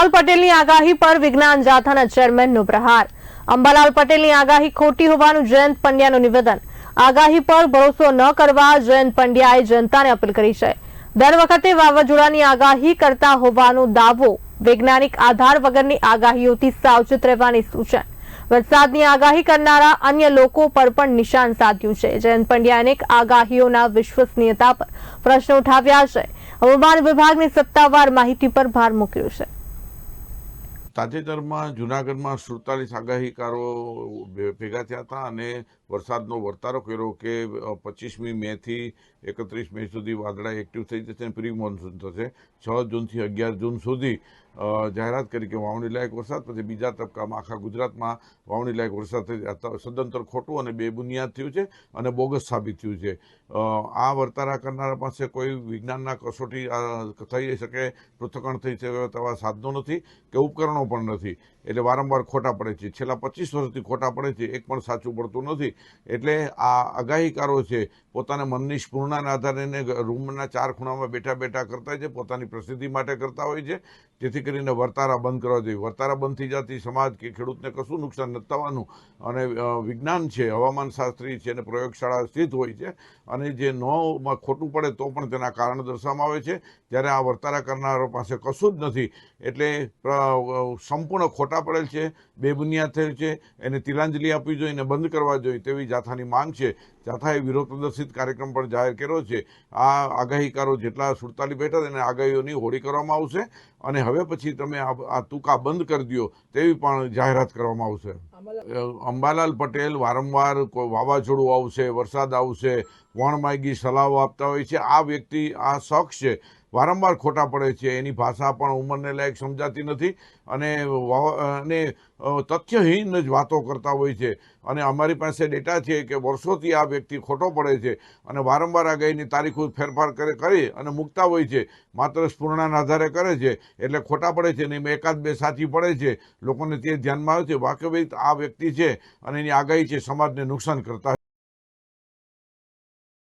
અંબાલાલ પટેલની આગાહી પર વિજ્ઞાન જાથાના ચેરમેનનો પ્રહાર। અંબાલાલ પટેલની આગાહી ખોટી હોવાનું જયંત પંડ્યાનું નિવેદન। આગાહી પર ભરોસો ન કરવા જયંત પંડ્યાએ જનતાને અપીલ કરી છે। દર વખતે વાવાઝોડાની આગાહી કરતા હોવાનો દાવો, વૈજ્ઞાનિક આધાર વગરની આગાહીઓથી સાવચેત રહેવાની સૂચન। વરસાદની આગાહી કરનારા અન્ય લોકો પર પણ નિશાન સાધ્યું છે। જયંત પંડ્યાએ અનેક આગાહીઓના વિશ્વસનીયતા પર પ્રશ્નો ઉઠાવ્યા છે। હવામાન વિભાગની સત્તાવાર માહિતી પર ભાર મૂક્યો છે। તાજેતરમાં જૂનાગઢમાં 47 આગાહીકારો ભેગા થયા હતા અને વરસાદનો વર્તારો કર્યો કે 25મી મેથી 31 મે સુધી વાદળા એક્ટિવ થઈ જશે અને પ્રી મોન્સૂન થશે। 6 જૂનથી 11 જૂન સુધી જાહેરાત કરી કે વાવણી લાયક વરસાદ, પછી બીજા તબક્કામાં આખા ગુજરાતમાં વાવણી લાયક વરસાદ થઈ સદંતર ખોટું અને બેબુનિયાદ થયું છે અને બોગસ સાબિત થયું છે। આ વર્તારા કરનારા પાસે કોઈ વિજ્ઞાનના કસોટી થઈ શકે, પૃથ્થકરણ થઈ શકે તેવા સાધનો નથી કે ઉપકરણો પણ નથી, એટલે વારંવાર ખોટા પડે છે। છેલ્લા 25 વર્ષથી ખોટા પડે છે, એક પણ સાચું પડતું નથી। એટલે આ આગાહીકારો છે પોતાના મનની સ્ફૂર્ણાના આધારે રૂમના 4 ખૂણામાં બેઠા બેઠા કરતા છે, પોતાની પ્રસિદ્ધિ માટે કરતા હોય છે, જેથી કરીને વર્તારા બંધ કરવા જોઈએ। વર્તારા બંધ થઈ જતી સમાજ કે ખેડૂતને કશું નુકસાન નથી થવાનું અને વિજ્ઞાન છે, હવામાન શાસ્ત્રી છે અને પ્રયોગશાળા સ્થિત હોય છે અને જે નોમાં ખોટું પડે તો પણ તેના કારણ દર્શાવવામાં આવે છે, જ્યારે આ વર્તારા કરનારો પાસે કશું જ નથી, એટલે સંપૂર્ણ ખોટા પડેલ છે, બેબુનિયાદ થયેલ છે, એને તિલાંજલિ આપવી જોઈએ અને બંધ કરવા જોઈએ તેવી જાથાની માંગ છે। જાથાએ વિરોધ પ્રદર્શિત કાર્યક્રમ પણ જાહેર કર્યો છે। આ આગાહીકારો જેટલા 47 બેઠા તેને આગાહીઓની હોળી કરવામાં આવશે અને હવે પછી તમે આ તુકા બંધ કરી દો તેવી પણ જાહેરાત કરવામાં આવશે। અંબાલાલ પટેલ વારંવાર વાવાઝોડું આવશે, વરસાદ આવશે, વણમાગી સલાહો આપતા હોય છે। આ વ્યક્તિ, આ શખ્સ છે, વારંવાર ખોટા પડે છે, એની ભાષા પણ ઉંમરને લાયક સમજાતી નથી અને તથ્યહીન જ વાતો કરતા હોય છે અને અમારી પાસે ડેટા છે કે વર્ષોથી આ વ્યક્તિ ખોટો પડે છે અને વારંવાર આગાહીની તારીખો ફેરફાર કરી અને મૂકતા હોય છે, માત્ર સ્ફૂર્ણાના આધારે કરે છે, એટલે ખોટા પડે છે અને એમાં એકાદ બે સાચી પડે છે, લોકોને તે ધ્યાનમાં આવે છે। વાસ્તવિક આ વ્યક્તિ છે અને એની આગાહી છે સમાજને નુકસાન કરતા